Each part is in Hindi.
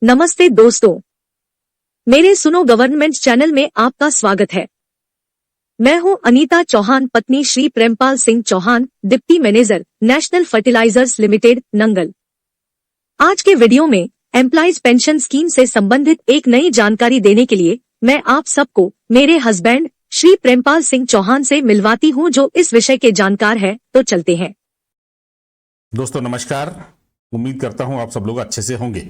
नमस्ते दोस्तों, मेरे सुनो गवर्नमेंट चैनल में आपका स्वागत है। मैं हूं अनीता चौहान, पत्नी Shri Prempal Singh Chauhan, deputy manager, National Fertilizers Limited, Nangal. आज के वीडियो में एम्प्लॉइज पेंशन स्कीम से संबंधित एक नई जानकारी देने के लिए मैं आप सबको मेरे हस्बैंड श्री प्रेमपाल सिंह चौहान से मिलवाती हूं, जो इस विषय के जानकार है। तो चलते हैं। दोस्तों नमस्कार, उम्मीद करता हूं आप सब लोग अच्छे से होंगे।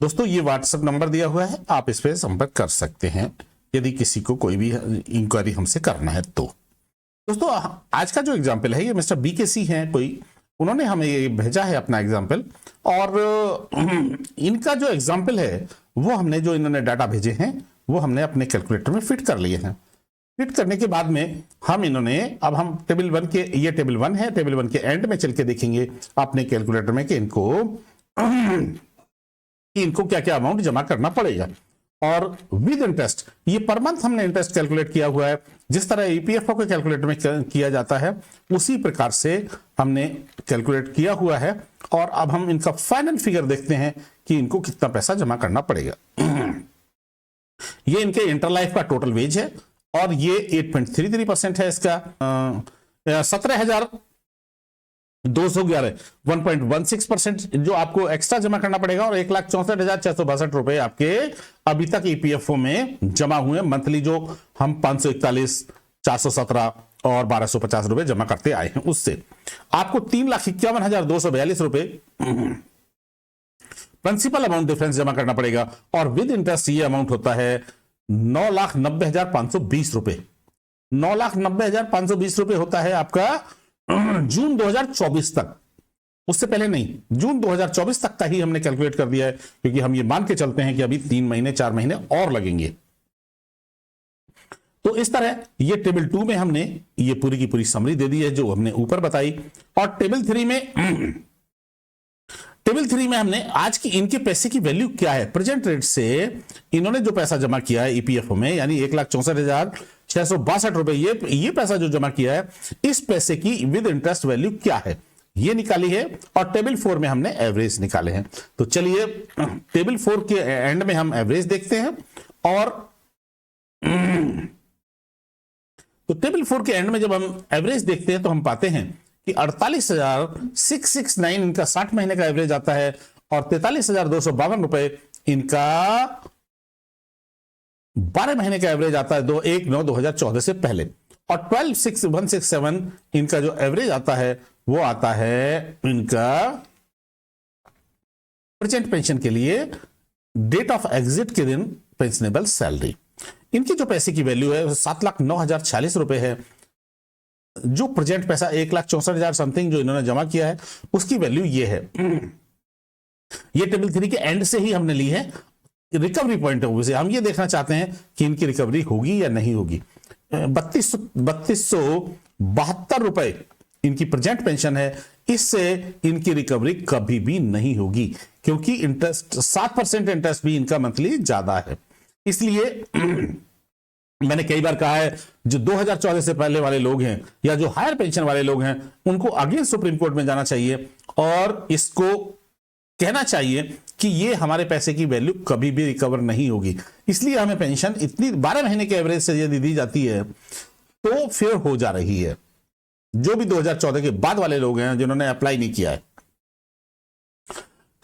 दोस्तों ये व्हाट्सएप नंबर दिया हुआ है, आप इस पे संपर्क कर सकते हैं यदि किसी को कोई भी इंक्वायरी हमसे करना है तो। दोस्तों आज का जो एग्जाम्पल है ये मिस्टर BKC हैं कोई, उन्होंने हमें ये भेजा है अपना एग्जाम्पल। और इनका जो एग्जाम्पल है वो हमने जो इन्होंने डाटा भेजे हैं वो हमने अपने कैलकुलेटर में फिट कर लिए हैं। फिट करने के बाद में अब हम टेबल 1 के, ये टेबल 1 है, टेबल 1 के एंड में चल के देखेंगे अपने कैलकुलेटर में कि इनको क्या क्या अमाउंट जमा करना पड़ेगा। और विद इंटरेस्ट, ये पर मंथ हमने इंटरेस्ट कैलकुलेट किया हुआ है। जिस तरह EPFO के कैलकुलेटर में किया जाता है उसी प्रकार से हमने कैलकुलेट किया हुआ है। और अब हम इनका फाइनल फिगर देखते हैं कि इनको कितना पैसा जमा करना पड़ेगा। ये इनके इंटर लाइफ का टोटल वेज है और ये 8.33% है इसका। 17,211 1.16% जो आपको एक्स्ट्रा जमा करना पड़ेगा। और 1,64,662 रुपए आपके अभी तक EPFO में जमा हुए मंथली, जो हम 541, 417 और 1250 रुपए जमा करते आए हैं, उससे आपको 3,51,242 रुपए प्रिंसिपल अमाउंट डिफरेंस जमा करना पड़ेगा। और विद इंटरेस्ट ये अमाउंट होता है 9,90,520 रुपए। 9,90,520 रुपए होता है आपका जून 2024 तक, उससे पहले नहीं। जून 2024 तक का ही हमने कैलकुलेट कर दिया है, क्योंकि हम ये मान के चलते हैं कि अभी 3 महीने 4 महीने और लगेंगे। तो इस तरह ये टेबल 2 में हमने ये पूरी की पूरी समरी दे दी है जो हमने ऊपर बताई। और टेबल 3 में हमने आज की इनके पैसे की वैल्यू क्या है, प्रेजेंट रेट से इन्होंने जो पैसा जमा किया है EPFO में, यानी 1,64,662 रुपए, ये पैसा जो जमा किया है, इस पैसे की विद इंटरेस्ट वैल्यू क्या है ये निकाली है। और टेबल 4 में हमने एवरेज निकाले हैं। तो चलिए टेबल 4 के एंड में हम एवरेज देखते हैं। और तो टेबल 4 के एंड में जब हम एवरेज देखते हैं तो हम पाते हैं कि 48,669 इनका 60 महीने का एवरेज आता है। और 43,252 रुपए इनका 12 महीने का एवरेज आता है 1/9/2014 से पहले। और 12,167 इनका जो एवरेज आता है वो आता है इनका प्रेजेंट पेंशन के लिए डेट ऑफ एग्जिट के दिन पेंशनेबल सैलरी। इनकी जो पैसे की वैल्यू है 7,09,046 रुपए है। जो प्रेजेंट पैसा 1,64,000 समथिंग जो इन्होंने जमा किया है उसकी वैल्यू ये है। ये टेबल 3 के एंड से ही हमने ली है। रिकवरी पॉइंट ऑफ व्यू से हम ये देखना चाहते हैं कि इनकी रिकवरी होगी या नहीं होगी। 3272 रुपए इनकी प्रेजेंट पेंशन है, इससे इनकी रिकवरी कभी भी नहीं होगी, क्योंकि इंटरेस्ट 7% इंटरेस्ट भी इनका मंथली ज्यादा है। इसलिए मैंने कई बार कहा है, जो 2014 से पहले वाले लोग हैं या जो हायर पेंशन वाले लोग हैं उनको अगेन सुप्रीम कोर्ट में जाना चाहिए और इसको कहना चाहिए कि ये हमारे पैसे की वैल्यू कभी भी रिकवर नहीं होगी। इसलिए हमें पेंशन इतनी 12 महीने के एवरेज से यदि दी जाती है तो फिर हो जा रही है। जो भी 2014 के बाद वाले लोग हैं जिन्होंने अप्लाई नहीं किया है,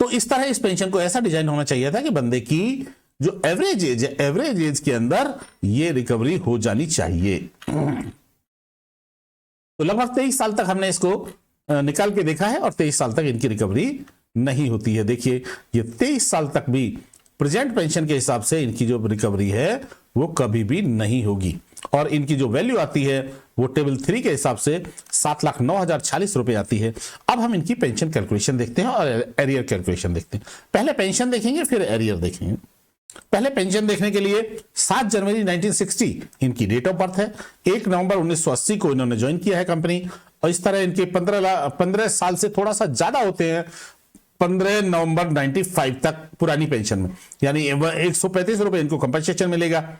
तो इस तरह इस पेंशन को ऐसा डिजाइन होना चाहिए था कि बंदे की जो एवरेज एज है, एवरेज एज के अंदर ये रिकवरी हो जानी चाहिए। तो लगभग 23 साल तक हमने इसको निकाल के देखा है और 23 साल तक इनकी रिकवरी नहीं होती है। देखिए ये 23 साल तक भी प्रेजेंट पेंशन के हिसाब से इनकी जो रिकवरी है वो कभी भी नहीं होगी। और इनकी जो वैल्यू आती है वो टेबल 3 के हिसाब से 7,09,046 रुपए आती है। अब हम इनकी पेंशन कैलकुलेशन देखते हैं और एरियर कैलकुलेशन देखते हैं। पहले पेंशन देखेंगे फिर एरियर देखेंगे। पहले पेंशन देखने के लिए 7 जनवरी 1960 इनकी डेट ऑफ बर्थ है। 1 नवंबर 1980 को इन्होंने ज्वाइन किया है कंपनी। और इस तरह इनके 15 साल से थोड़ा सा ज्यादा होते हैं 15 नवंबर 95 तक पुरानी पेंशन में, यानी 135 रुपए इनको कंपनसेशन मिलेगा।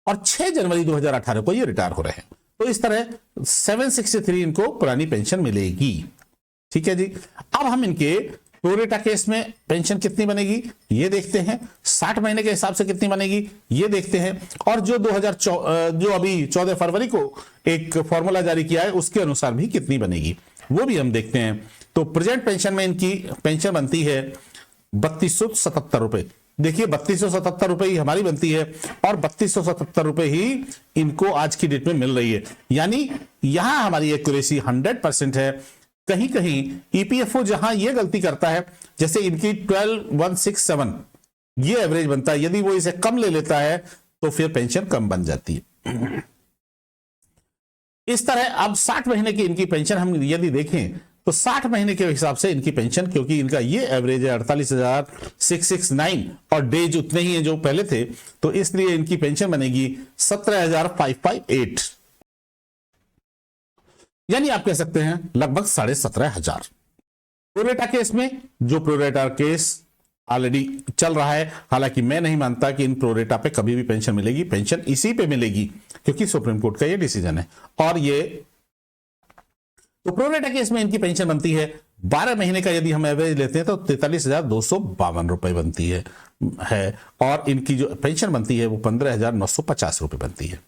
और 6 जनवरी 2018 को ये रिटायर हो रहे हैं। तो इस तरह 763 इनको पुरानी पेंशन मिलेगी। ठीक है जी। अब हम इनके प्रोरेटा केस में पेंशन कितनी बनेगी ये देखते हैं, 60 महीने के हिसाब से कितनी बनेगी ये देखते हैं, और जो जो अभी 14 फरवरी को एक फॉर्मूला जारी किया है उसके अनुसार भी कितनी बनेगी वो भी हम देखते हैं। तो प्रेजेंट पेंशन में इनकी पेंशन बनती है 3277 रुपए। देखिए 3277 रुपए ही हमारी बनती है और 3277 रुपए ही इनको आज की डेट में मिल रही है। यानी यहां हमारी एक्यूरेसी 100% है। कहीं कहीं ईपीएफओ जहां ये गलती करता है, जैसे इनकी 12167 ये एवरेज बनता है, यदि वो इसे कम ले लेता है तो फिर पेंशन कम बन जाती है। इस तरह अब 60 महीने की इनकी पेंशन हम यदि देखें तो 60 महीने के हिसाब से इनकी पेंशन, क्योंकि इनका ये एवरेज है 48,669 और डेज उतने ही हैं जो पहले थे, तो इसलिए इनकी पेंशन बनेगी 17,558, यानी आप कह सकते हैं लगभग 17,500। प्रोरेटा केस में, जो प्रोरेटा केस ऑलरेडी चल रहा है, हालांकि मैं नहीं मानता कि इन प्रोरेटा पे कभी भी पेंशन मिलेगी, पेंशन इसी पे मिलेगी क्योंकि सुप्रीम कोर्ट का ये डिसीजन है। और ये तो प्रोरेटा केस में इनकी पेंशन बनती है 12 महीने का यदि हम एवरेज लेते हैं तो 43,252 रुपए बनती है और इनकी जो पेंशन बनती है वो 15,950 रुपए बनती है।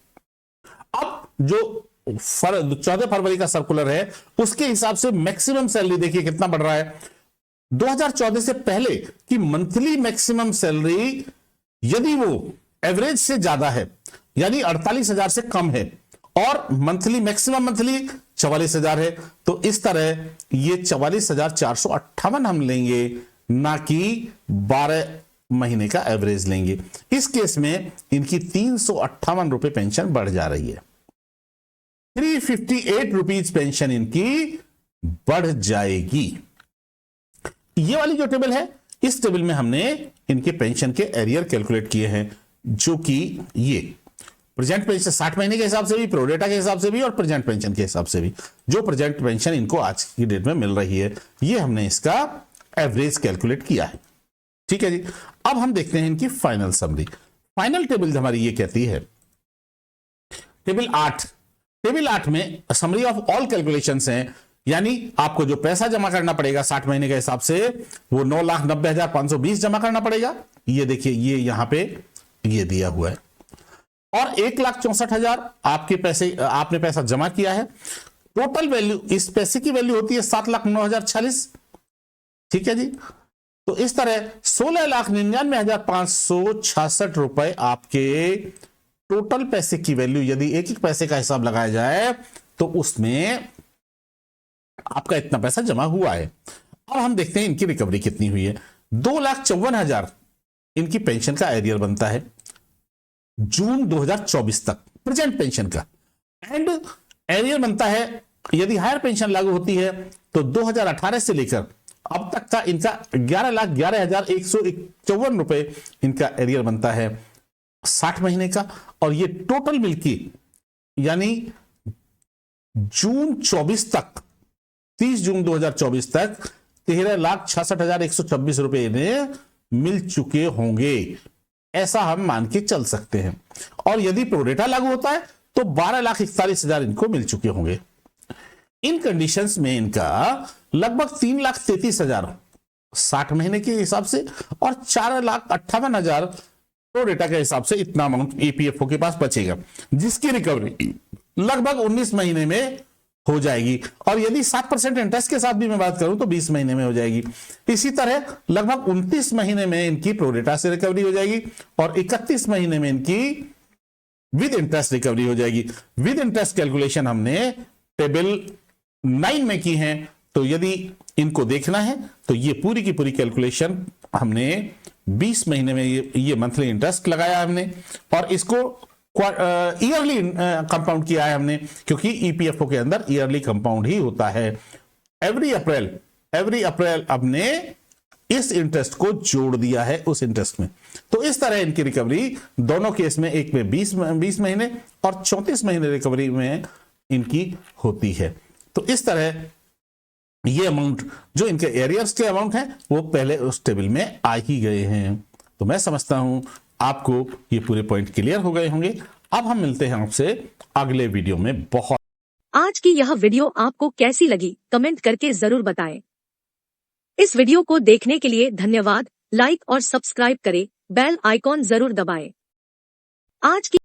अब जो 14 फरवरी का सर्कुलर है उसके हिसाब से मैक्सिमम सैलरी देखिए कितना बढ़ रहा है। 2014 से पहले की मंथली मैक्सिमम सैलरी यदि वो एवरेज से ज्यादा है, यानी 48,000 से कम है, और मंथली मैक्सिमम मंथली 44,000 है, तो इस तरह ये 44,458 हम लेंगे, ना कि 12 महीने का एवरेज लेंगे। इस केस में इनकी 358 रुपए पेंशन बढ़ जा रही है, 358 रुपीज पेंशन इनकी बढ़ जाएगी। ये वाली जो टेबल है, इस टेबल में हमने इनके पेंशन के एरियर कैलकुलेट किए हैं, जो कि ये प्रेजेंट पेंशन 60 महीने के हिसाब से भी, प्रोरेटा के हिसाब से भी और प्रेजेंट पेंशन के हिसाब से भी, जो प्रेजेंट पेंशन इनको आज की डेट में मिल रही है, ये हमने इसका एवरेज कैलकुलेट किया है। ठीक है जी। अब हम देखते हैं इनकी फाइनल समरी। फाइनल टेबल हमारी ये कहती है, टेबल 8 में समरी ऑफ ऑल कैलकुलेशंस हैं, यानी आपको जो पैसा जमा करना पड़ेगा 60 महीने के हिसाब से वो 9,90,520 जमा करना पड़ेगा। ये देखिए, ये यहां पे ये दिया हुआ है, और 1,64,000 आपने पैसा जमा किया है। टोटल वैल्यू, इस पैसे की वैल्यू होती है 7,09,046। ठीक है जी। तो इस तरह 16,99,566 रुपए आपके टोटल पैसे की वैल्यु, यदि एक एक पैसे का हिसाब लगाया जाए तो उसमें आपका इतना पैसा जमा हुआ है। अब हम देखते हैं इनकी रिकवरी कितनी हुई है। 2,54,000 इनकी पेंशन का एरियर बनता है जून 2024 तक, प्रेजेंट पेंशन का, एंड एरियर बनता है यदि हायर पेंशन लागू होती है तो 2018 से लेकर अब तक का इनका 11,11,151 रुपए इनका एरियर बनता है 60 महीने का, और ये टोटल मिलके यानी जून 24 तक, 30 जून 2024 तक 13,66,126 रुपए इन्हें मिल चुके होंगे, ऐसा हम मान के चल सकते हैं। और यदि प्रोरेटा लागू होता है तो 12,41,000 इनको मिल चुके होंगे। इन कंडीशंस में इनका लगभग 3,33,000 60 महीने के हिसाब से और 4,58,000 प्रोरेटा के हिसाब से इतना अमाउंट ईपीएफओ के पास बचेगा, जिसकी रिकवरी लगभग 19 महीने में हो जाएगी। और यदि 7% इंटरेस्ट के साथ भी मैं बात करूं तो 20 महीने में हो जाएगी। इसी तरह लगभग 29 महीने में इनकी प्रोरेटा से रिकवरी हो जाएगी और 31 महीने में इनकी विद इंटरेस्ट रिकवरी हो जाएगी। विद इंटरेस्ट कैलकुलेशन हमने टेबल 9 में की है, तो यदि इनको देखना है तो ये पूरी की पूरी कैलकुलेशन हमने 20 महीने में ये मंथली इंटरेस्ट लगाया हमने, और इसको ईयरली कंपाउंड किया है हमने, क्योंकि ईपीएफओ के अंदर ईयरली कंपाउंड ही होता है। एवरी अप्रैल हमने इस इंटरेस्ट को जोड़ दिया है उस इंटरेस्ट में। तो इस तरह इनकी रिकवरी दोनों केस में, एक में 20 महीने और 34 महीने रिकवरी में इनकी होती है। तो इस तरह ये अमाउंट जो इनके एरियर्स के अमाउंट हैं वो पहले उस टेबल में आ ही गए हैं। तो मैं समझता हूं आपको ये पूरे पॉइंट क्लियर हो गए होंगे। अब हम मिलते हैं आपसे अगले वीडियो में। बहुत आज की यह वीडियो आपको कैसी लगी कमेंट करके जरूर बताएं। इस वीडियो को देखने के लिए धन्यवाद। लाइक और सब्सक्राइब करें, बेल आइकॉन जरूर दबाएं। आज की